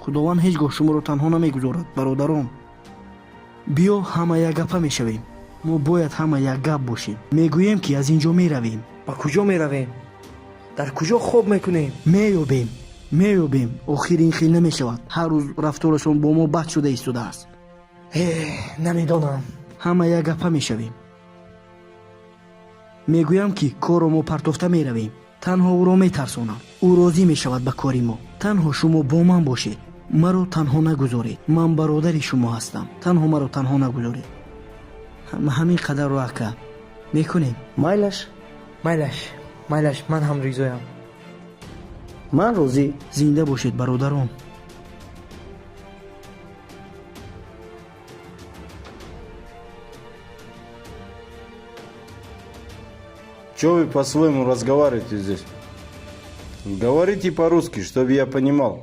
худованд ҳеҷ гоҳ шуморо танҳо намегузорад. бародарон, биё ҳама якгапа мешавем. мо бояд ҳама якгап бошем. мегӯем ки аз ин ҷо меравем. ба куҷо меравем? дар куҷо хоб мекунем? меёбем. охир ин хел намешавад. ҳар рӯз рафторашон бо мо бад шуда истодааст. Намедонам. ҳама якгапа мешавем. мегӯям ки корро мо партофта меравем. танҳо ӯро метарсонам. ӯ розӣ мешавад ба кори мо. танҳо шумо бо ман бошед. маро танҳо нагузоред. ман бародари шумо ҳастам. танҳо маро танҳо нагузоред. ҳамин қадарро ака мекунем. Майлаш, ман ҳам ризоям. ман розӣ. зинда бошед бародарон. Чё вы по-своему разговариваете здесь? Говорите по-русски, чтобы я понимал.